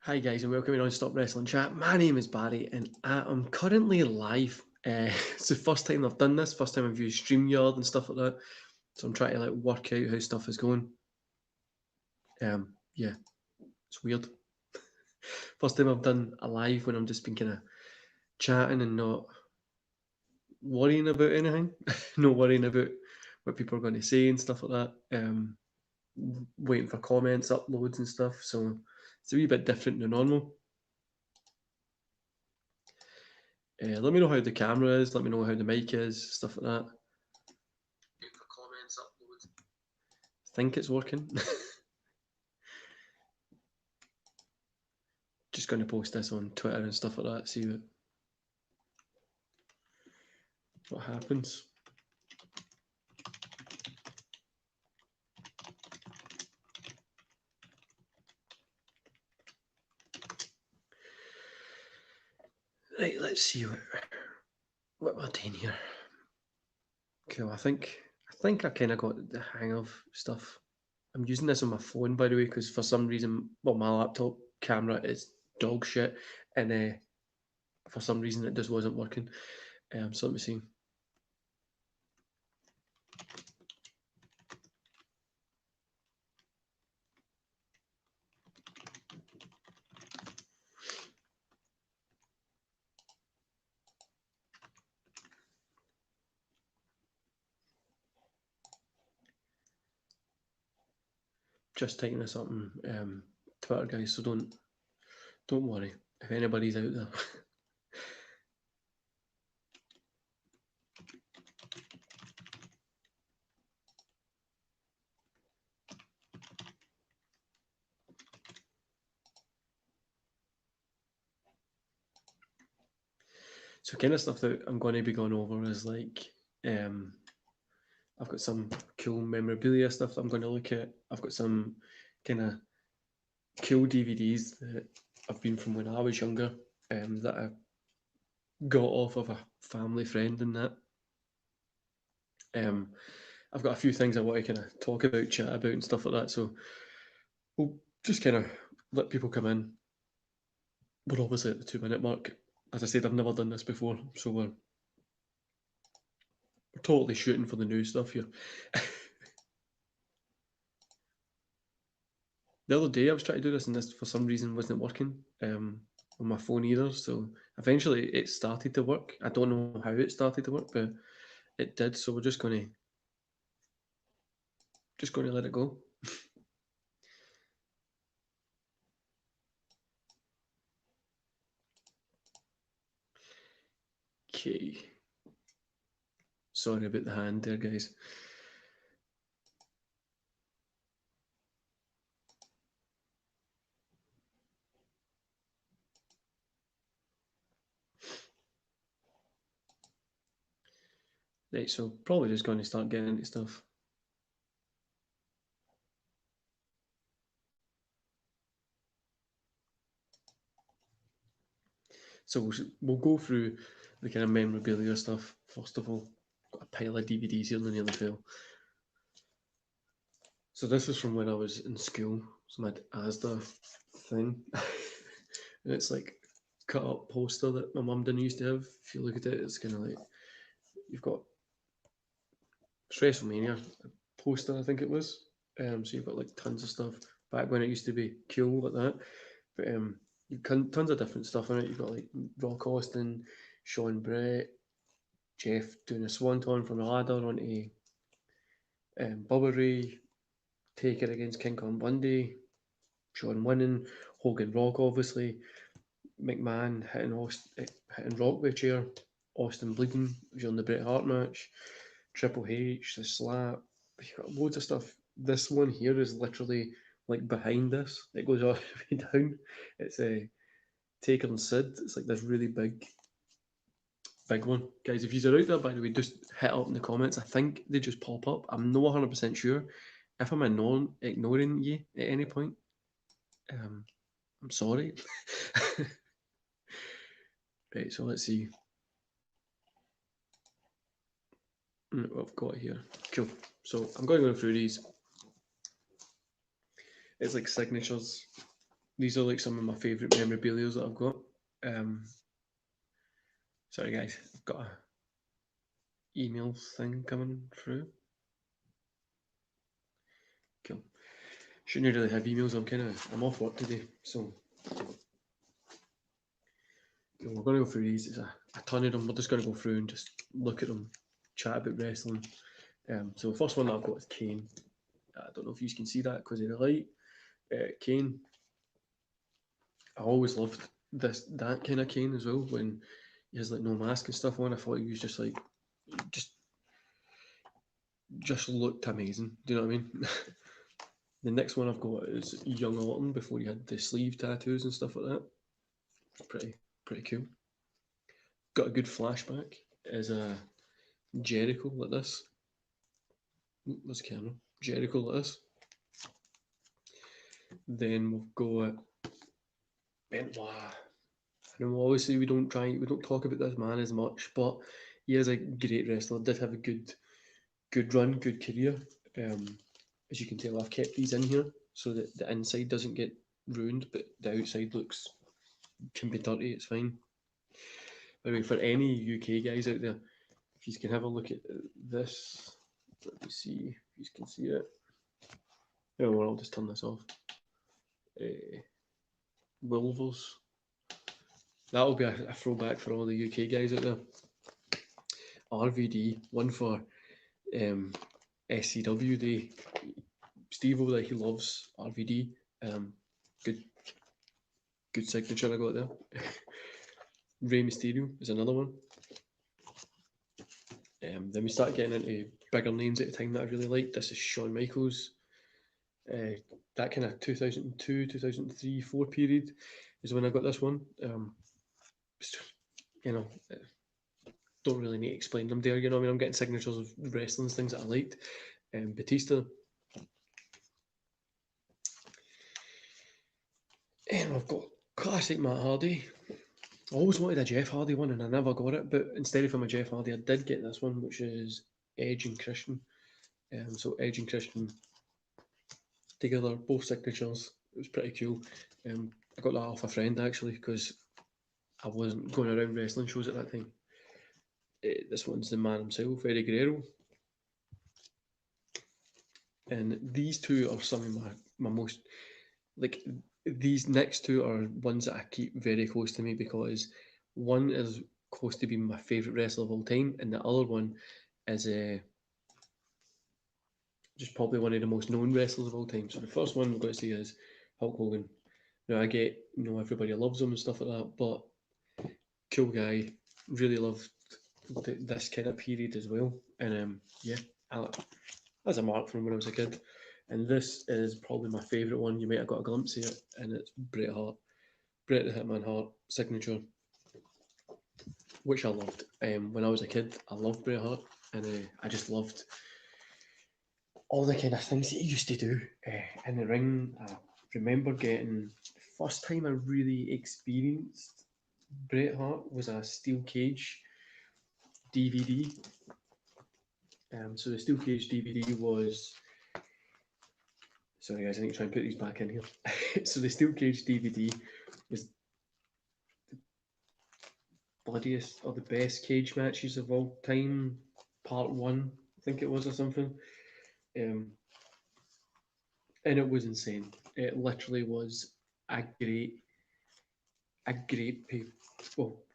Hi guys and welcome to Non-Stop Wrestling Chat. My name is Barry and I am currently live. It's the first time I've done this, first time I've used StreamYard and stuff like that. So I'm trying to like work out how stuff is going. Yeah, it's weird. First time I've done a live when I'm just been kind of chatting and not worrying about anything. Not worrying about what people are going to say and stuff like that. Waiting for comments, uploads and stuff. So it's a wee bit different than normal. Let me know how the camera is, let me know how the mic is, stuff like that. Comments, uploads. I think it's working. Just going to post this on Twitter and stuff like that, see what happens. Right, let's see what we're doing here. Cool, I think I kind of got the hang of stuff. I'm using this on my phone, by the way, because for some reason, well, my laptop camera is dog shit, and for some reason it just wasn't working. So let me see. Just typing this up on Twitter, guys, so don't worry if anybody's out there. So kind of stuff that I'm going to be going over is like, I've got some cool memorabilia stuff that I'm going to look at. I've got some kind of cool DVDs that have been from when I was younger, that I got off of a family friend and that. I've got a few things I want to kind of talk about, chat about and stuff like that. So we'll just kind of let people come in. We're obviously at the 2 minute mark. As I said, I've never done this before, so we're totally shooting for the new stuff here. The other day I was trying to do this and this for some reason wasn't working on my phone either. So eventually it started to work. I don't know how it started to work, but it did. So we're just going to let it go. Okay. Sorry about the hand there, guys. Right, so probably just going to start getting into stuff. So we'll go through the kind of memorabilia stuff first of all. Got a pile of DVDs here, they're nearly full. So this was from when I was in school. It's my Asda thing. And it's like cut up poster that my mum didn't used to have. If you look at it, it's kind of like you've got WrestleMania poster, I think it was. So you've got like tons of stuff back when it used to be cool like that. But you've got tons of different stuff in it. You've got like Rock Austin, Sean Brett, Jeff doing a swanton from a ladder onto Bubba Ray, Taker against King Kong Bundy, Sean winning, Hogan Rock obviously, McMahon hitting Rock with a chair, Austin bleeding during the Bret Hart match, Triple H, the slap. You've got loads of stuff. This one here is literally like behind this. It goes all the way down. It's a Taker and Sid. It's like this really big one. Guys, if you're out there, by the way, just hit up in the comments. I think they just pop up. I'm not 100% sure. If I'm ignoring you at any point, I'm sorry. Right, so let's see what I've got here. Cool. So I'm going to go through these. It's like signatures these are like some of my favourite memorabilia that I've got. Sorry guys, I've got a email thing coming through. Cool. Shouldn't really have emails. I'm off work today, so we're going to go through these. It's a ton of them. We're just going to go through and just look at them, chat about wrestling. So the first one that I've got is Kane. I don't know if you can see that because of the light. Kane. I always loved that kind of Kane as well. When he has like no mask and stuff on, I thought he was just like just looked amazing. Do you know what I mean? The next one I've got is Young Orton before he had the sleeve tattoos and stuff like that. Pretty cool. Got a good flashback as a Jericho like this. Where's the camera? Jericho like this. Then we've got Benoit. I know obviously we don't talk about this man as much, but he is a great wrestler. Did have a good run, good career. As you can tell, I've kept these in here so that the inside doesn't get ruined, but the outside can be dirty. It's fine. By the way, for any UK guys out there, if you can have a look at this, let me see if you can see it. Oh, well, I'll just turn this off. Wilvers. That'll be a throwback for all the UK guys out there. RVD, one for SCW. Steve over there, he loves RVD. Good signature I got there. Rey Mysterio is another one. Then we start getting into bigger names at the time that I really liked. This is Shawn Michaels. That kind of 2002, 2003, 4 period is when I got this one. Don't really need to explain them there. You know, I mean, I'm getting signatures of wrestling things that I liked. Batista. And I've got classic Matt Hardy. I always wanted a Jeff Hardy one and I never got it, but instead of a Jeff Hardy, I did get this one, which is Edge and Christian. So Edge and Christian together, both signatures. It was pretty cool. I got that off a friend actually because I wasn't going around wrestling shows at that time. This one's the man himself, Eddie Guerrero. And these two are some of my most, like, these next two are ones that I keep very close to me because one is close to being my favourite wrestler of all time, and the other one is just probably one of the most known wrestlers of all time. So the first one I've got to say is Hulk Hogan. Now I get, everybody loves him and stuff like that, but cool guy, really loved this kind of period as well. And that's a mark from when I was a kid. And this is probably my favourite one. You might have got a glimpse of it, and it's Bret Hart. Bret the Hitman Hart signature, which I loved. When I was a kid, I loved Bret Hart, and I just loved all the kind of things that he used to do in the ring. I remember getting the first time I really experienced Bret Hart was a Steel Cage DVD. So the Steel Cage DVD was... Sorry guys, I need to try and put these back in here. So the Steel Cage DVD was the bloodiest or the best cage matches of all time, part 1, I think it was, or something. And it was insane. It literally was a great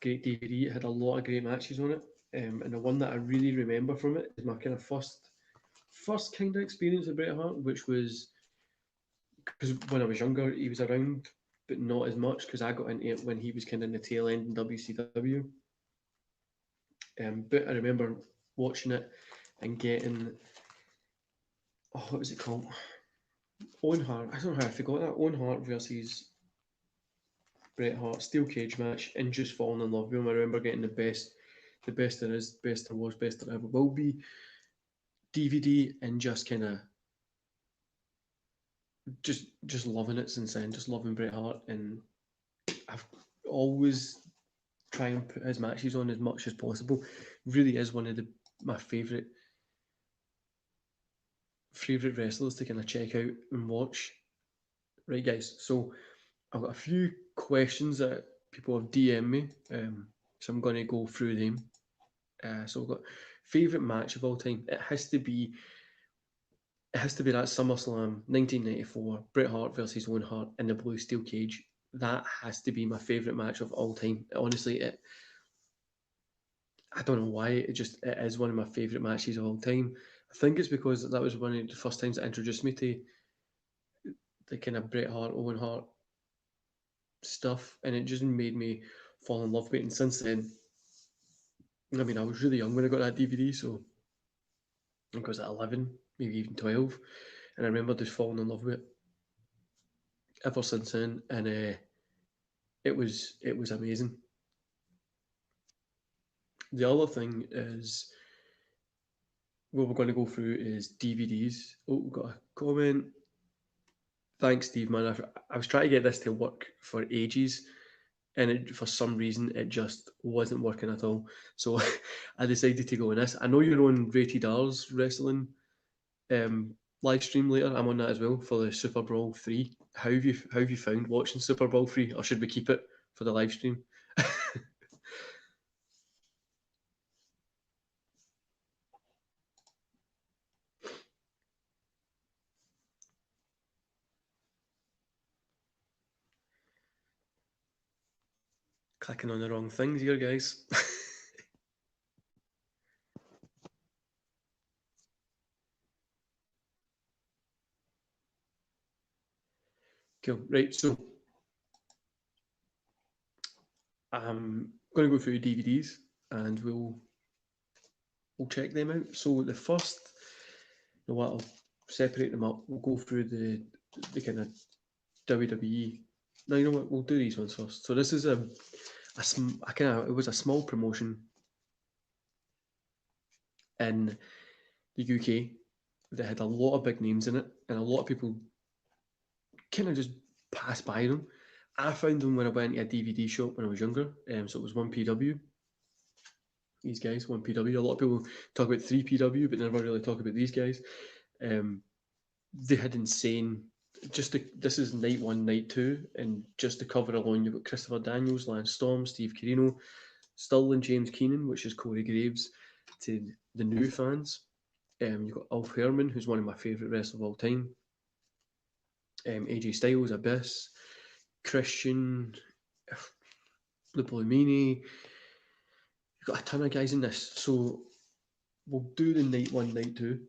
DVD. It had a lot of great matches on it. And the one that I really remember from it is my kind of first kind of experience of Bret Hart, which was because when I was younger, he was around, but not as much because I got into it when he was kind of in the tail end in WCW. But I remember watching it and getting, what was it called? Owen Hart. I don't know how I forgot that. Owen Hart versus Bret Hart steel cage match, and just falling in love with him. I remember getting the best there is, best there was, best there ever will be DVD, and just kind of just loving it since then. Just loving Bret Hart, and I've always try and put his matches on as much as possible. Really is one of my favourite wrestlers to kind of check out and watch. Right, guys. So I've got a few questions that people have DM'd me, so I'm going to go through them. So I've got favourite match of all time. It has to be that SummerSlam 1994, Bret Hart versus Owen Hart in the blue steel cage. That has to be my favourite match of all time. Honestly, I don't know why. It is one of my favourite matches of all time. I think it's because that was one of the first times that introduced me to the kind of Bret Hart, Owen Hart stuff, and it just made me fall in love with it. And since then, I mean, I was really young when I got that DVD, so I think I was at 11, maybe even 12, and I remember just falling in love with it ever since then, and it was amazing. The other thing is what we're going to go through is DVDs. Oh, we've got a comment. Thanks, Steve, man. I was trying to get this to work for ages, and for some reason it just wasn't working at all. So I decided to go on this. I know you're on Rated R's wrestling live stream later. I'm on that as well for the Super Brawl 3. How have you found watching Super Brawl 3, or should we keep it for the live stream? Clicking on the wrong things here, guys. Cool. Right, so I'm going to go through DVDs and we'll check them out. So the first, you know what, I'll separate them up. We'll go through the kind of WWE. No, you know what? We'll do these ones first. So this is it was a small promotion in the UK that had a lot of big names in it, and a lot of people kind of just passed by them. I found them when I went to a DVD shop when I was younger. So it was 1PW. These guys, 1PW. A lot of people talk about 3PW, but never really talk about these guys. They had insane. This is night one, night two, and just to cover along, you've got Christopher Daniels, Lance Storm, Steve Corino, Sterling James Keenan, which is Corey Graves, to the new fans. You've got Ulf Herman, who's one of my favourite wrestlers of all time. AJ Styles, Abyss, Christian, the Blumini. You've got a ton of guys in this. So we'll do the night one, night two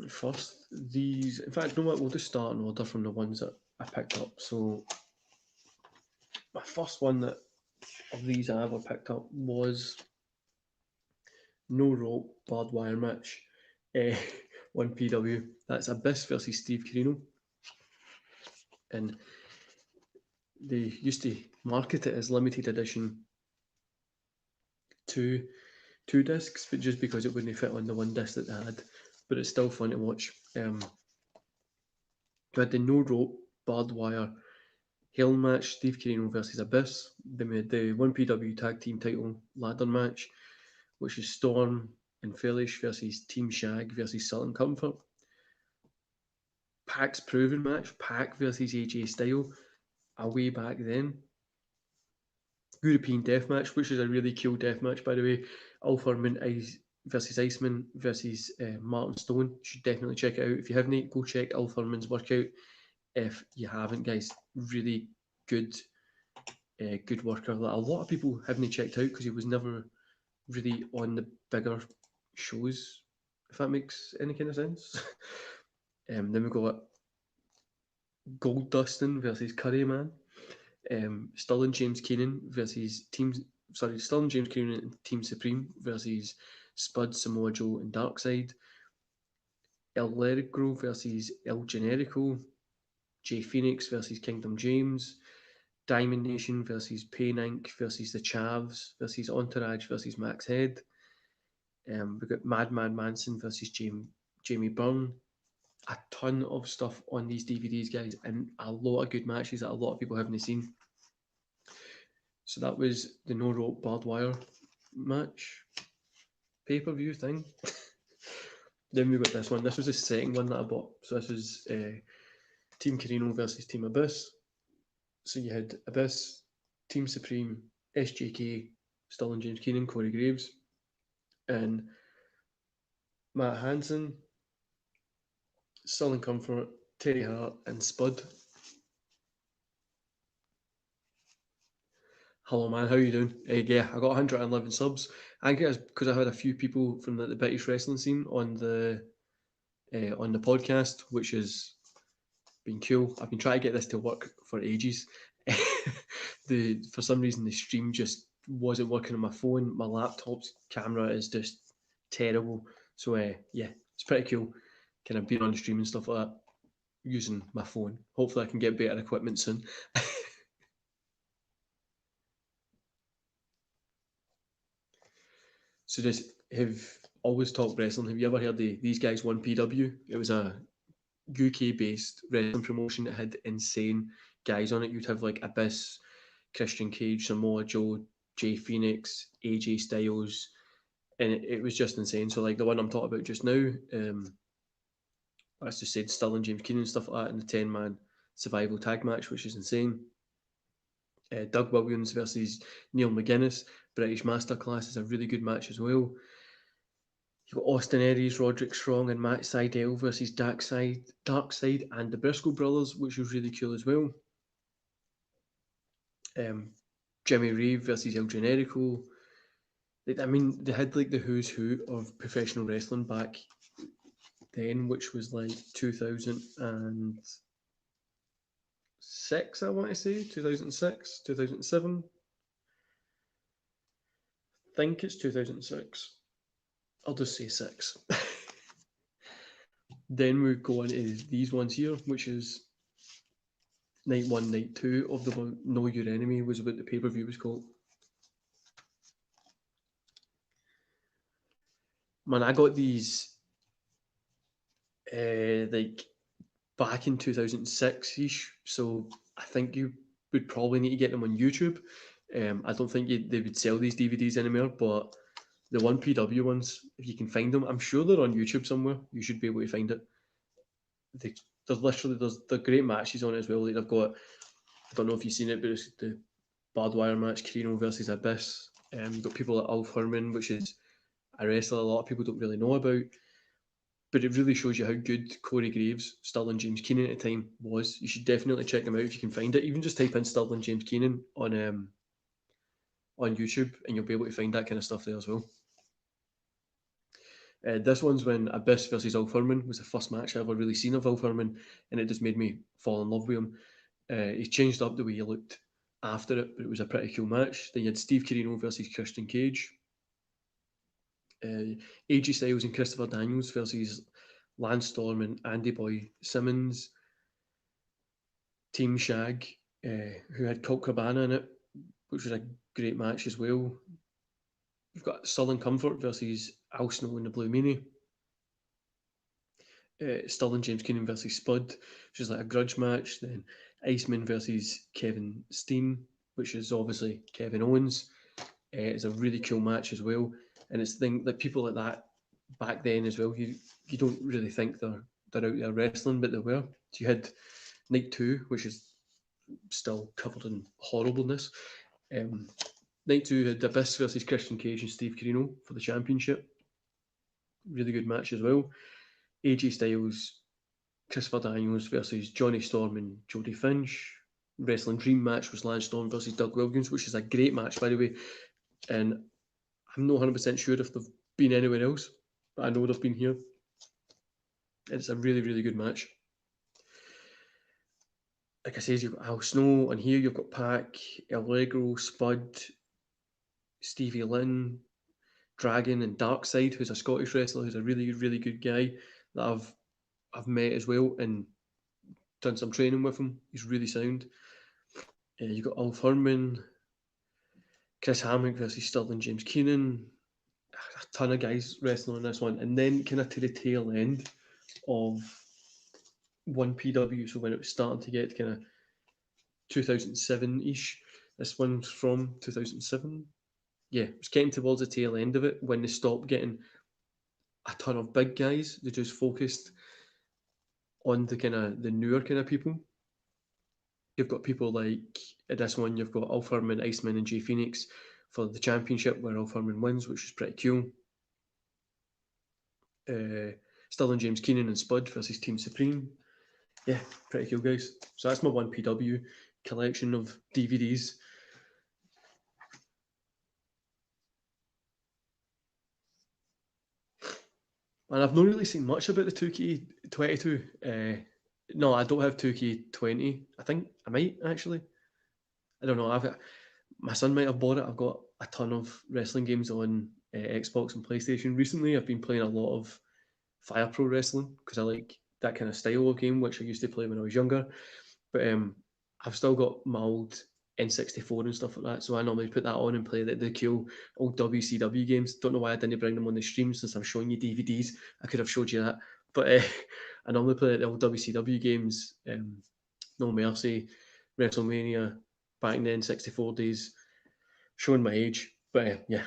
first. These, in fact, you know what? We'll just start in order from the ones that I picked up. So my first one of these I ever picked up was no rope barbed wire match. 1PW. That's Abyss versus Steve Corino. And they used to market it as limited edition two discs, but just because it wouldn't fit on the one disc that they had. But it's still fun to watch. We had the no rope barbed wire Hell match, Steve Corino versus Abyss. Then we had the 1PW tag team title ladder match, which is Storm and Fellish versus Team Shag versus Southern Comfort. Pac's proven match, Pac versus AJ Styles, way back then. European Death Match, which is a really cool death match, by the way. Ulf Herman versus Iceman versus Martin Stone. You should definitely check it out. If you haven't, go check Ulf Herman's workout. If you haven't, guys, really good worker that a lot of people haven't checked out because he was never really on the bigger shows, if that makes any kind of sense. Then we got Gold Dustin versus Curryman. Sterling James Keenan Sterling James Keenan and Team Supreme versus Spud, Samoa Joe, and Darkseid. El Ligero versus El Generico. Jay Phoenix versus Kingdom James. Diamond Nation versus Pain Inc. versus the Chavs versus Entourage versus Max Head. We've got Madman Manson versus Jamie Byrne. A ton of stuff on these DVDs, guys, and a lot of good matches that a lot of people haven't seen. So that was the no rope barbed wire match pay-per-view thing. Then we got this one. This was the second one that I bought. So this was Team Corino versus Team Abyss. So you had Abyss, Team Supreme, SJK, Sterling James Keenan, Corey Graves, and Matt Hansen, Sterling Comfort, Terry Hart, and Spud. Hello, man. How you doing? Yeah, I got 111 subs. I think it's because I had a few people from the British wrestling scene on the podcast, which has been cool. I've been trying to get this to work for ages. For some reason the stream just wasn't working on my phone. My laptop's camera is just terrible. So yeah, it's pretty cool. Kind of being on the stream and stuff like that using my phone. Hopefully I can get better equipment soon. So just have always talked wrestling. Have you ever heard of these guys won PW? It was a UK based wrestling promotion that had insane guys on it. You'd have like Abyss, Christian Cage, Samoa Joe, Jay Phoenix, AJ Styles, and it was just insane. So like the one I'm talking about just now, as just said, Sterling James Keenan and stuff like that in the 10-man survival tag match, which is insane. Doug Williams versus Neil Mcginnis, British Masterclass is a really good match as well. You've got Austin Aries, Roderick Strong, and Matt Sydal versus Darkseid and the Briscoe brothers, which was really cool as well. Jimmy Reeve versus El Generico. I mean, they had like the who's who of professional wrestling back then, which was like 2006, I want to say, 2006, 2007. I think it's 2006. I'll just say 6. Then we go on to these ones here, which is night 1, night 2 of the one Know Your Enemy was what the pay-per-view was called. Man, I got these like back in 2006-ish, so I think you would probably need to get them on YouTube. I don't think they would sell these DVDs anymore, but the 1PW ones, if you can find them, I'm sure they're on YouTube somewhere. You should be able to find it. They're great matches on it as well. Like they've got, I don't know if you've seen it, but it's the barbed wire match, Carino versus Abyss. You've got people like Alf Herman, which is a wrestler a lot of people don't really know about. But it really shows you how good Corey Graves, Sterling James Keenan at the time was. You should definitely check him out if you can find it. Even just type in Sterling James Keenan on YouTube, and you'll be able to find that kind of stuff there as well. This one's when Abyss versus Alf Herman was the first match I ever really seen of Alf Herman, and it just made me fall in love with him. He changed up the way he looked after it, but it was a pretty cool match. Then you had Steve Carino versus Christian Cage. AJ Styles and Christopher Daniels versus Lance Storm and Andy Boy Simmons. Team Shag, who had Colt Cabana in it, which was a great match as well. You've got Sterling Comfort versus Al Snow and the Blue Meanie. Sterling James Keenan versus Spud, which is like a grudge match. Then Iceman versus Kevin Steen, which is obviously Kevin Owens. It's a really cool match as well. And it's the thing that people like that back then as well, you don't really think they're out there wrestling, but they were. So you had night 2, which is still covered in horribleness. Night 2 had Abyss versus Christian Cage and Steve Carino for the championship. Really good match as well. AJ Styles, Christopher Daniels versus Johnny Storm and Jody Finch. Wrestling Dream match was Lance Storm versus Doug Williams, which is a great match, by the way. And I'm not 100% sure if they've been anywhere else, but I know they've been here. It's a really, really good match. Like I said, you've got Al Snow, and here you've got Pac, El Legro, Spud, Stevie Lynn, Dragon, and Darkseid, who's a Scottish wrestler, who's a really, really good guy that I've met as well and done some training with him. He's really sound. You've got Alf Herman, Chris Hammock versus Sterling James Keenan. A ton of guys wrestling on this one. And then kind of to the tail end of 1PW, so when it was starting to get kind of 2007-ish. This one's from 2007. Yeah, it was getting towards the tail end of it when they stopped getting a ton of big guys. They just focused on the newer kind of people. You've got people like at this one, you've got Al Furman, Iceman, and Jay Phoenix for the championship, where Al Furman wins, which is pretty cool. Still and James Keenan and Spud versus Team Supreme. Yeah, pretty cool, guys. So that's my 1PW collection of DVDs. And I've not really seen much about the 2K22. No, I don't have 2K20. I think I might actually. I don't know. My son might have bought it. I've got a ton of wrestling games on Xbox and PlayStation recently. I've been playing a lot of Fire Pro Wrestling because I like that kind of style of game, which I used to play when I was younger. But I've still got my old N64 and stuff like that, so I normally put that on and play the cool old WCW games. Don't know why I didn't bring them on the stream since I'm showing you DVDs. I could have showed you that, but I normally play the old WCW games. No Mercy, WrestleMania, back in the N64 days, showing my age. But yeah.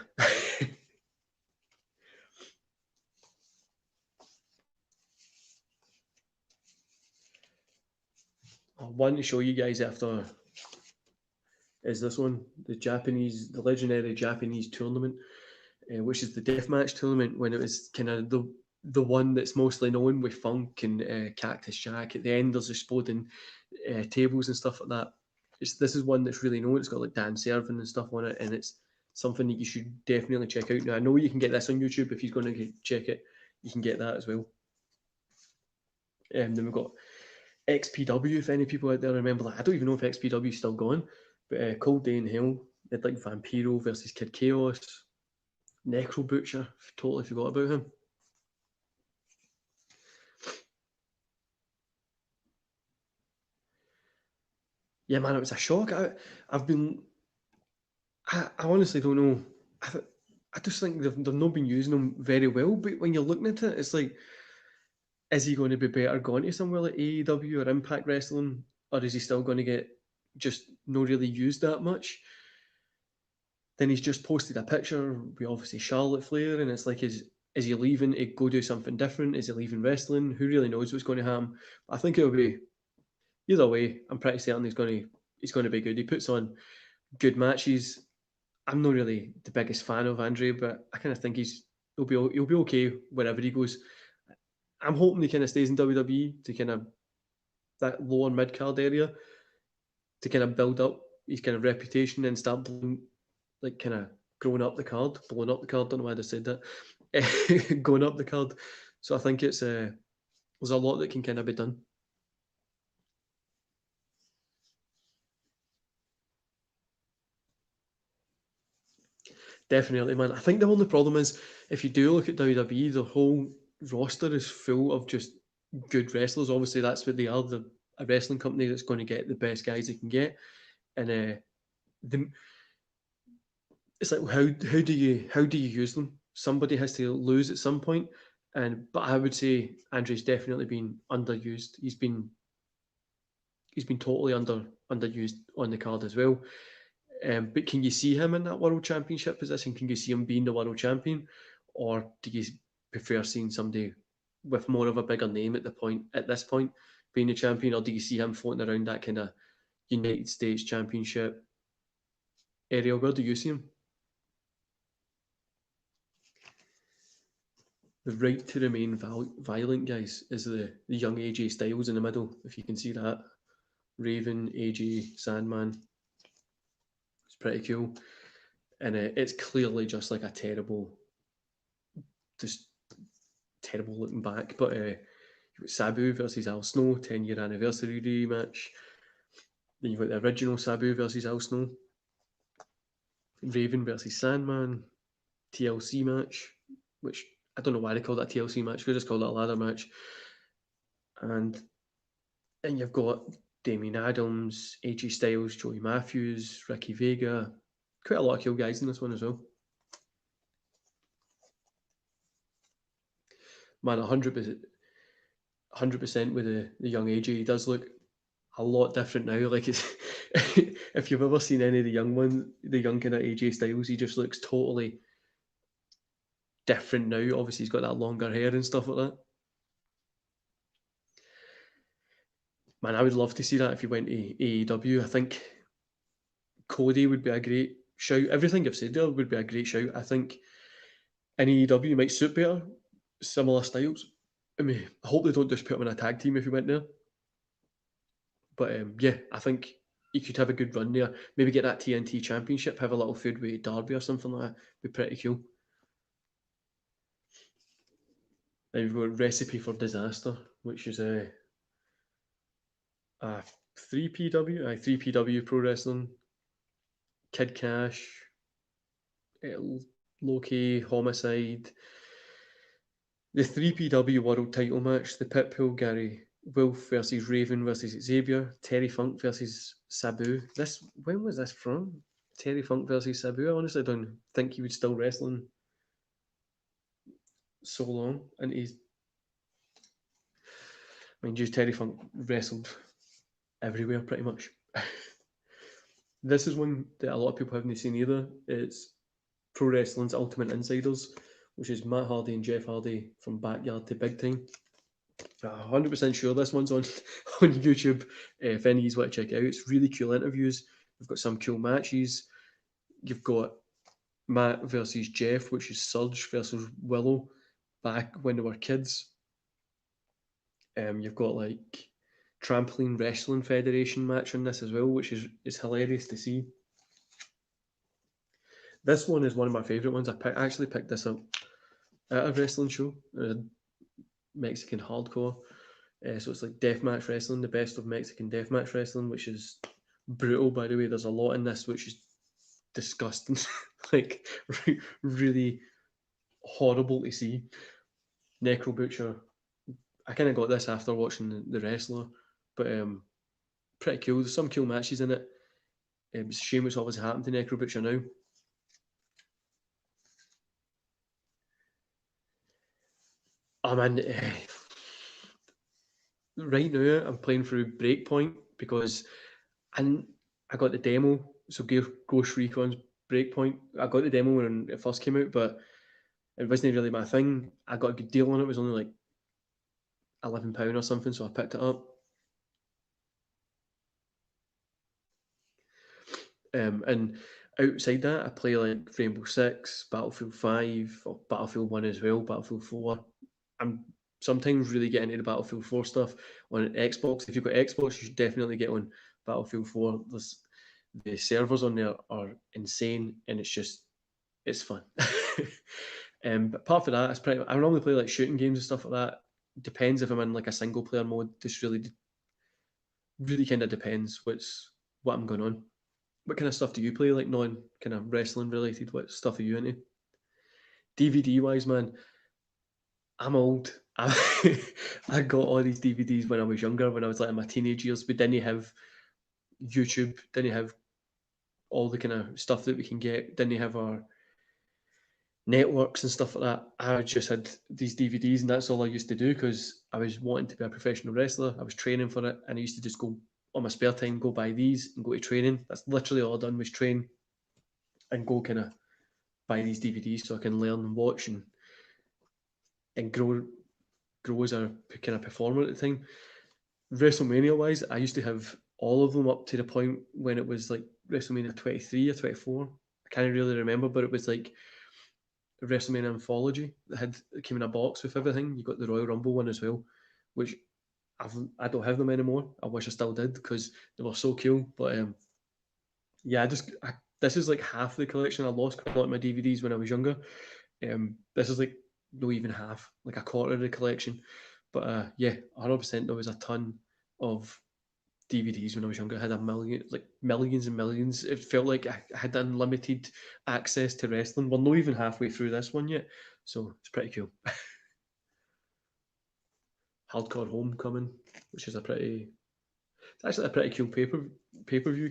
I want to show you guys after is this one, the legendary Japanese tournament, which is the deathmatch tournament when it was kind of the one that's mostly known with Funk and Cactus Jack. At the end, there's exploding tables and stuff like that. This is one that's really known. It's got like Dan Servin and stuff on it, and it's something that you should definitely check out. Now, I know you can get this on YouTube. If you're going to check it, you can get that as well. Then we've got XPW, if any people out there remember that. I don't even know if XPW is still going, but Cold Day in Hell, they had like Vampiro versus Kid Chaos, Necro Butcher, totally forgot about him. Yeah, man, it was a shock. I honestly don't know. I just think they've not been using him very well, but when you're looking at it, it's like, is he going to be better going to somewhere like AEW or Impact Wrestling, or is he still going to get just not really used that much? Then he's just posted a picture with obviously Charlotte Flair, and it's like, is he leaving to go do something different? Is he leaving wrestling? Who really knows what's going to happen? I think it'll be either way. I'm pretty certain he's going to be good. He puts on good matches. I'm not really the biggest fan of Andre, but I kind of think he'll be okay wherever he goes. I'm hoping he kind of stays in WWE to kind of that lower mid card area to kind of build up his kind of reputation and start like kind of blowing up the card. Don't know why I just said that. Going up the card. So I think it's there's a lot that can kind of be done. Definitely, man. I think the only problem is if you do look at WWE, the whole roster is full of just good wrestlers. Obviously, that's what they are. They're a wrestling company that's going to get the best guys they can get, and it's like how do you use them? Somebody has to lose at some point, but I would say Andre's definitely been underused. He's been totally underused on the card as well. But can you see him in that world championship position? Can you see him being the world champion, or do you prefer seeing somebody with more of a bigger name at this point being the champion, or do you see him floating around that kind of United States Championship area? Where do you see him? The right to remain violent, guys, is the young AJ Styles in the middle. If you can see that, Raven, AJ, Sandman. It's pretty cool, and it's clearly just like a just terrible looking back. But Sabu versus Al Snow 10-year anniversary rematch. Then you've got the original Sabu versus Al Snow. Raven versus Sandman. TLC match, which I don't know why they call that a TLC match. We just call it a ladder match. And then you've got Damien Adams, AJ Styles, Joey Matthews, Ricky Vega. Quite a lot of cool guys in this one as well. Man, 100% with the young AJ. He does look a lot different now. Like it's if you've ever seen any of the young kind of AJ Styles, he just looks totally different now. Obviously, he's got that longer hair and stuff like that. Man, I would love to see that if you went to AEW. I think Cody would be a great shout. Everything I've said there would be a great shout. I think in AEW might suit better, similar styles. I mean, I hope they don't just put him in a tag team if he went there. But yeah, I think he could have a good run there. Maybe get that TNT championship, have a little feud with Darby or something like that. Be pretty cool. Then you've got Recipe for Disaster, which is a 3PW, 3PW Pro Wrestling, Kid Cash, Loki, Homicide, the 3PW World Title match, the Pitbull Gary Wolf versus Raven versus Xavier, Terry Funk versus Sabu. When was this from? Terry Funk versus Sabu. I honestly don't think he was still wrestling so long. And Terry Funk wrestled everywhere pretty much. This is one that a lot of people haven't seen either. It's Pro Wrestling's Ultimate Insiders, which is Matt Hardy and Jeff Hardy from Backyard to Big Time. 100% sure this one's on on YouTube. If any of you want to check it out, it's really cool interviews. We've got some cool matches. You've got Matt versus Jeff, which is Surge versus Willow back when they were kids. You've got like Trampoline Wrestling Federation match on this as well, which is hilarious to see. This one is one of my favourite ones. I actually picked this up at a wrestling show, Mexican hardcore. So it's like deathmatch wrestling, the best of Mexican deathmatch wrestling, which is brutal, by the way. There's a lot in this which is disgusting, like really horrible to see. Necro Butcher. I kind of got this after watching the wrestler, but pretty cool. There's some cool matches in it. It's a shame what's obviously happened to Necro Butcher now. Oh man, right now I'm playing through Breakpoint because I got the demo. So Ghost Recon's Breakpoint. I got the demo when it first came out, but it wasn't really my thing. I got a good deal on it. It was only like £11 or something, so I picked it up. And outside that, I play like Rainbow Six, Battlefield 5, or Battlefield 1 as well, Battlefield 4. I'm sometimes really getting into the Battlefield 4 stuff on Xbox. If you've got Xbox, you should definitely get on Battlefield 4. The servers on there are insane, and it's fun. But apart from that, I normally play like shooting games and stuff like that. Depends if I'm in like a single player mode. This really kind of depends what I'm going on. What kind of stuff do you play? Like non kind of wrestling related? What stuff are you into? DVD wise, man, I'm old. I got all these DVDs when I was younger, when I was like in my teenage years. We didn't have YouTube, didn't have all the kind of stuff that we can get, didn't have our networks and stuff like that. I just had these DVDs, and that's all I used to do because I was wanting to be a professional wrestler. I was training for it, and I used to just go on my spare time, go buy these and go to training. That's literally all I done was train and go kind of buy these DVDs so I can learn and watch and grow as a kind of performer at the time. WrestleMania wise, I used to have all of them up to the point when it was like WrestleMania 23 or 24. I can't really remember, but it was like a WrestleMania anthology that came in a box with everything. You got the Royal Rumble one as well, which I don't have them anymore. I wish I still did because they were so cool. But yeah, this is like half the collection. I lost quite a lot of my DVDs when I was younger. This is like not even half, like a quarter of the collection. But yeah, 100%. There was a ton of DVDs when I was younger. I had millions and millions. It felt like I had unlimited access to wrestling. We're not even halfway through this one yet, so it's pretty cool. Hardcore Homecoming, which is it's actually a pretty cool pay per view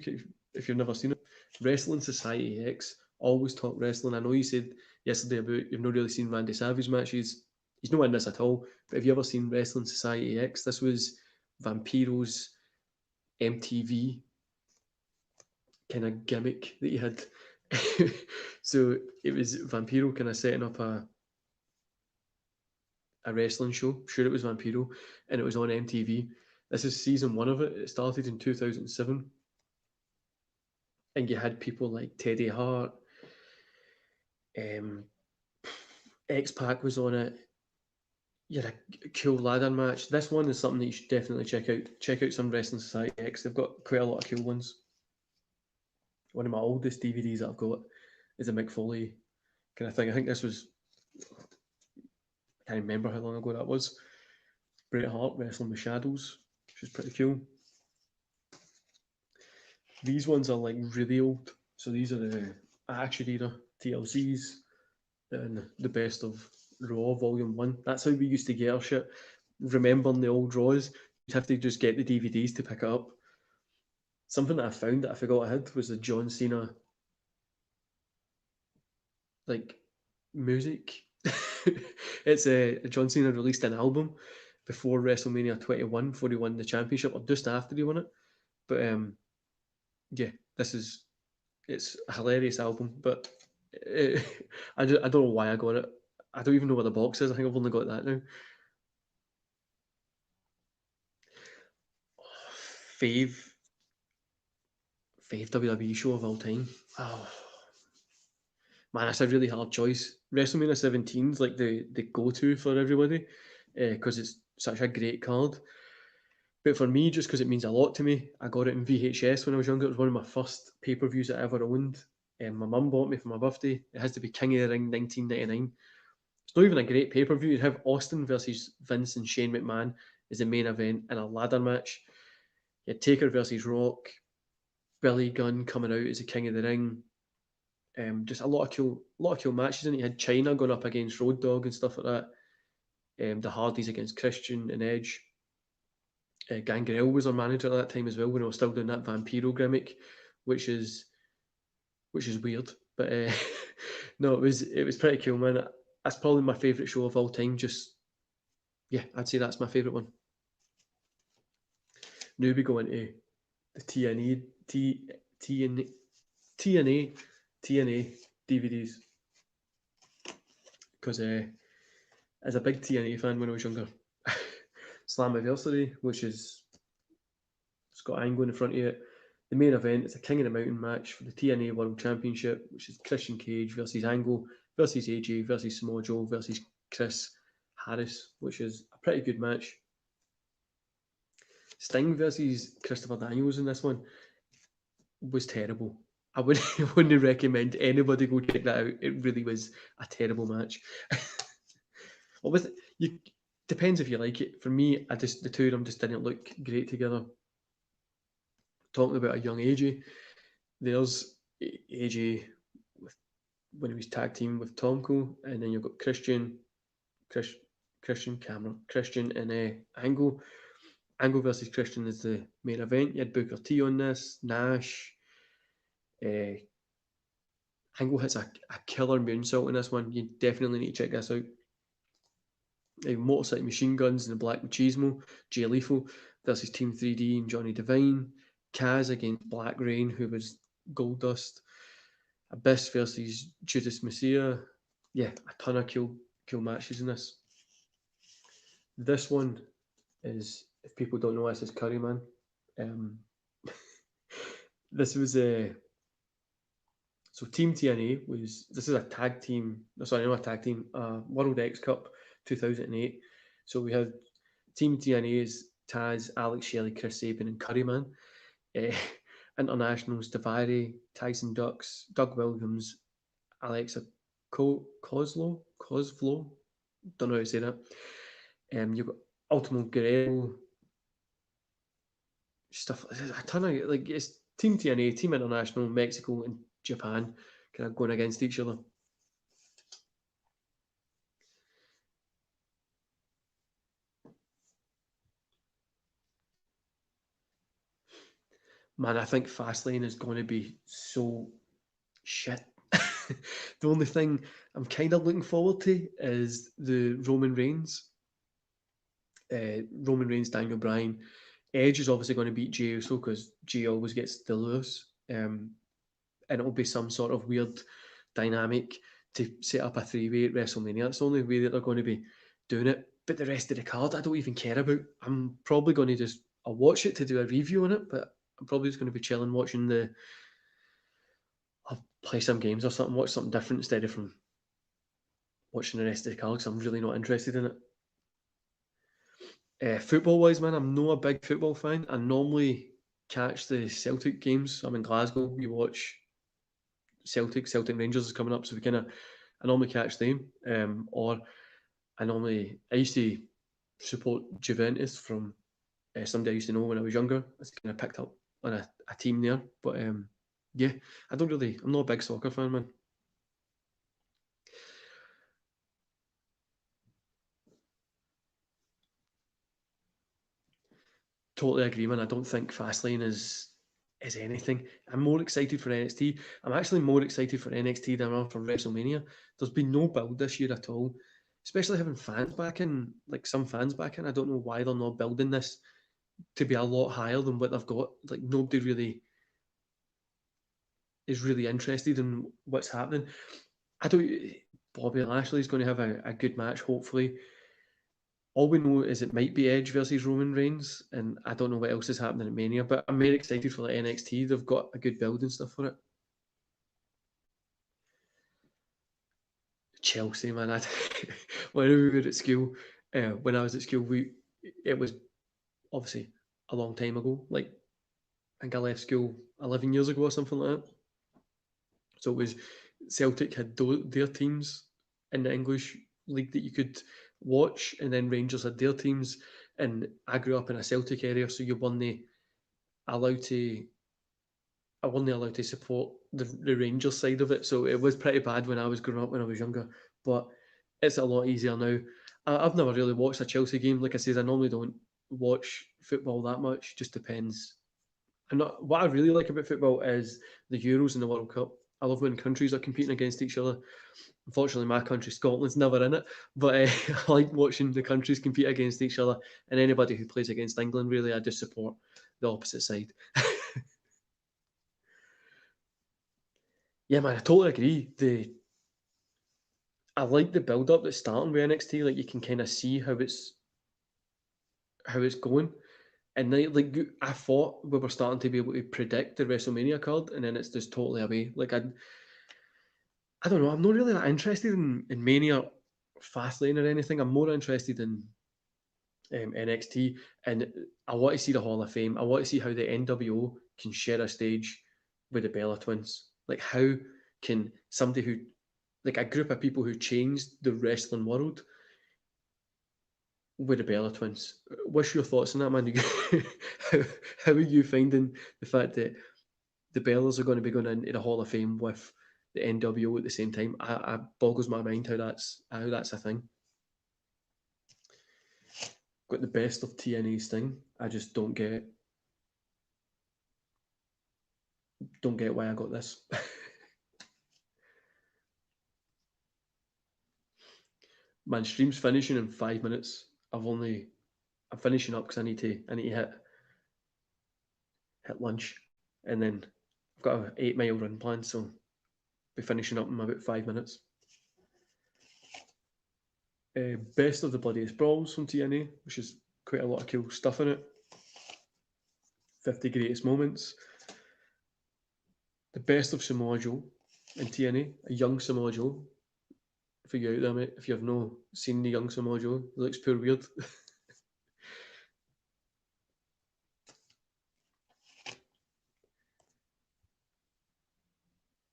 if you've never seen it. Wrestling Society X, always talk wrestling. I know you said yesterday about you've not really seen Randy Savage matches. He's not in this at all. But have you ever seen Wrestling Society X? This was Vampiro's MTV kind of gimmick that he had. So it was Vampiro kind of setting up a wrestling show. Sure, it was Vampiro, and it was on MTV. This is season 1 of it. It started in 2007, and you had people like Teddy Hart, um, X Pac was on it. You had a cool ladder match. This one is something that you should definitely check out. Check out some Wrestling Society X. They've got quite a lot of cool ones. One of my oldest DVDs that I've got is a Mick Foley kind of thing. I think this was, I can't remember how long ago that was. Bret Hart wrestling with Shadows, which is pretty cool. These ones are like really old. So these are the Action Era TLCs and the best of Raw Volume 1. That's how we used to get our shit. Remembering the old Raws, you'd have to just get the DVDs to pick it up. Something that I found that I forgot I had was the John Cena like music. It's a John Cena released an album before WrestleMania 21 before he won the championship, or just after he won it. But yeah, it's a hilarious album. But I don't know why I got it. I don't even know what the box is. I think I've only got that now. Fave, Fave WWE show of all time. Oh man, that's a really hard choice. WrestleMania 17 is like the go to for everybody because it's such a great card. But for me, just because it means a lot to me, I got it in VHS when I was younger. It was one of my first pay per views I ever owned. My mum bought me for my birthday. It has to be King of the Ring 1999. It's not even a great pay per view. You'd have Austin versus Vince and Shane McMahon as the main event in a ladder match. You had Taker versus Rock, Billy Gunn coming out as the King of the Ring. Just a lot of cool matches. And you had China going up against Road Dogg and stuff like that. The Hardys against Christian and Edge. Gangrel was our manager at that time as well when I was still doing that Vampiro gimmick, which is weird. But no, it was pretty cool, man. That's probably my favourite show of all time. Just yeah, I'd say that's my favourite one. Now we go into the TNA DVDs because as a big TNA fan when I was younger, Slammiversary, which is it's got Angle in the front of it. The main event is a King of the Mountain match for the TNA World Championship, which is Christian Cage versus Angle versus AJ versus Samoa Joe versus Chris Harris, which is a pretty good match. Sting versus Christopher Daniels in this one was terrible. I wouldn't recommend anybody go check that out. It really was a terrible match. Well, with you depends if you like it. For me, the two of them just didn't look great together. Talking about a young AJ, there's AJ when he was tag team with Tomko, and then you've got Christian and Angle. Angle versus Christian is the main event. You had Booker T on this, Nash. Angle hits a killer moonsault in this one. You definitely need to check this out. Motorcycle Machine Guns and the Black Machismo, Jay Lethal versus Team 3D and Johnny Devine. Kaz against Black Rain, who was Goldust. Abyss versus Judas Messiah. Yeah, a ton of cool matches in this. This one is, if people don't know, this is Curryman. This was so Team TNA this is a tag team. Sorry, not a tag team. World X Cup 2008. So we had Team TNA's Taz, Alex Shelley, Chris Sabin, and Curryman. Internationals: Davari, Tyson Ducks, Doug Williams, Alexa Kozlo. Don't know how to say that. You've got Ultimo Guerrero. Stuff, a ton of like it's Team TNA, Team International, Mexico, and Japan kind of going against each other. Man, I think Fastlane is going to be so shit. The only thing I'm kind of looking forward to is the Roman Reigns, Daniel Bryan. Edge is obviously going to beat Jey Uso because Jey always gets the lose. And it'll be some sort of weird dynamic to set up a three-way at WrestleMania. That's the only way that they're going to be doing it. But the rest of the card, I don't even care about. I'm probably going to just I'll watch it to do a review on it, but I'm probably just going to be chilling watching I'll play some games or something, watch something different instead of from watching the rest of the cards. I'm really not interested in it. Football wise, man, I'm not a big football fan. I normally catch the Celtic games. I'm in Glasgow. We watch Celtic Rangers is coming up, so I normally catch them. Or I used to support Juventus from somebody I used to know when I was younger. I kind of picked up on a team there, but yeah, I'm not a big soccer fan, man. Totally agree, man. I don't think Fastlane is anything. I'm more excited for NXT. I'm actually more excited for NXT than I am for WrestleMania. There's been no build this year at all, especially having fans back in, like some fans back in. I don't know why they're not building this to be a lot higher than what they've got. Like nobody really is really interested in what's happening. I don't. Bobby Lashley's going to have a good match, hopefully. All we know is it might be Edge versus Roman Reigns, and I don't know what else is happening at Mania. But I'm very excited for like NXT. They've got a good build and stuff for it. Chelsea, man. When we were at school, when I was at school, it was obviously a long time ago. Like I think I left school 11 years ago or something like that. So it was Celtic had their teams in the English league that you could watch, and then Rangers had their teams. And I grew up in a Celtic area, so you weren't allowed to. I wasn't allowed to support the Rangers side of it, so it was pretty bad when I was growing up when I was younger. But it's a lot easier now. I've never really watched a Chelsea game. Like I said, I normally don't watch football that much. Just depends. And not, what I really like about football is the Euros and the World Cup. I love when countries are competing against each other. Unfortunately, my country, Scotland's never in it, but I like watching the countries compete against each other. And anybody who plays against England, really, I just support the opposite side. Yeah, man, I totally agree. I like the build up that's starting with NXT. Like you can kind of see how it's going. And then, like I thought we were starting to be able to predict the WrestleMania card, and then it's just totally away. Like I don't know. I'm not really that interested in Mania, Fastlane, or anything. I'm more interested in NXT, and I want to see the Hall of Fame. I want to see how the NWO can share a stage with the Bella Twins. Like how can somebody who, like a group of people who changed the wrestling world with the Bella Twins. What's your thoughts on that, man? how, how are you finding the fact that the Bellas are going to be going into the Hall of Fame with the NWO at the same time? I boggles my mind how that's a thing. Got the best of TNA's thing. I just don't get why I got this. Man, stream's finishing in 5 minutes. I'm finishing up because I need to hit lunch, and then I've got an 8 mile run plan, so I'll be finishing up in about 5 minutes. Best of the Bloodiest Brawls from TNA, which is quite a lot of cool stuff in it. 50 Greatest Moments. The Best of Samoa Joe in TNA, a young Samoa Joe. For you out there, mate, if you have no seen the young Samoa Joe, it looks pure weird.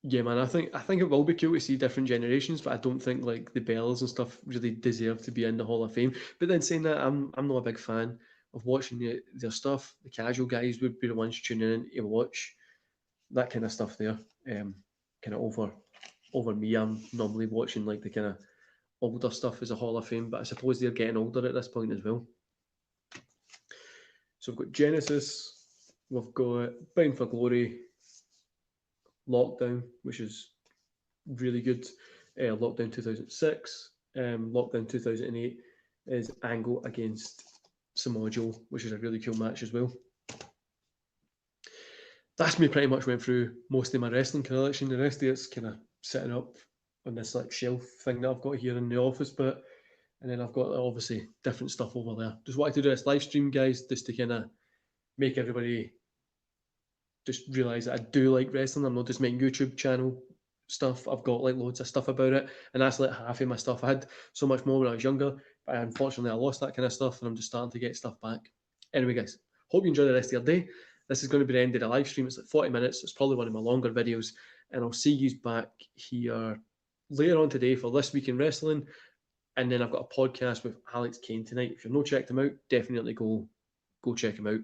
Yeah, man, I think it will be cool to see different generations, but I don't think like the Bells and stuff really deserve to be in the Hall of Fame. But then saying that, I'm not a big fan of watching their stuff. The casual guys would be the ones tuning in to watch that kind of stuff there. Kind of over me. I'm normally watching like the kind of older stuff as a Hall of Fame, but I suppose they're getting older at this point as well. So we've got Genesis, we've got Bound for Glory, Lockdown, which is really good. Lockdown 2006, Lockdown 2008 is Angle against Samoa Joe, which is a really cool match as well. That's me pretty much went through most of my wrestling collection. The rest of it's kind of sitting up on this like shelf thing that I've got here in the office, but and then I've got obviously different stuff over there. Just wanted to do this live stream, guys, just to kind of make everybody just realise that I do like wrestling. I'm not just making YouTube channel stuff. I've got like loads of stuff about it, and that's like half of my stuff. I had so much more when I was younger, but unfortunately I lost that kind of stuff, and I'm just starting to get stuff back. Anyway, guys, hope you enjoy the rest of your day. This is going to be the end of the live stream. It's like 40 minutes. It's probably one of my longer videos, and I'll see you back here later on today for This Week in Wrestling. And then I've got a podcast with Alex Kane tonight. If you've not checked him out, definitely go check him out.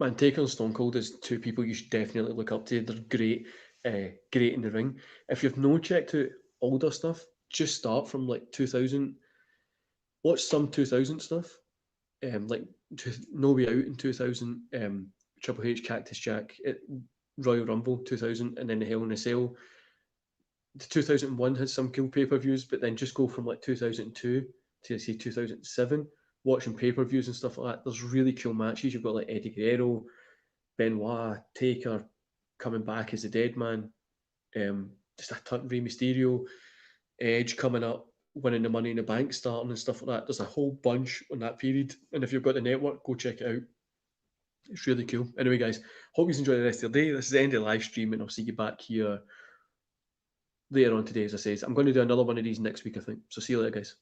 Man, Taker and Stone Cold is two people you should definitely look up to. They're great, great in the ring. If you've not checked out older stuff, just start from like 2000. Watch some 2000 stuff, like No Way Out in 2000, Triple H, Cactus Jack, Royal Rumble 2000, and then the Hell in a Cell. The 2001 has some cool pay-per-views, but then just go from like 2002 to say 2007, watching pay-per-views and stuff like that. There's really cool matches. You've got like Eddie Guerrero, Benoit, Taker coming back as the Dead Man, just a ton, Rey Mysterio, Edge coming up, winning the Money in the Bank starting and stuff like that. There's a whole bunch on that period, and if you've got the network, go check it out. It's really cool. Anyway, guys, hope you enjoy the rest of your day. This is the end of the live stream, and I'll see you back here later on today, as I said. I'm going to do another one of these next week, I think. So see you later, guys.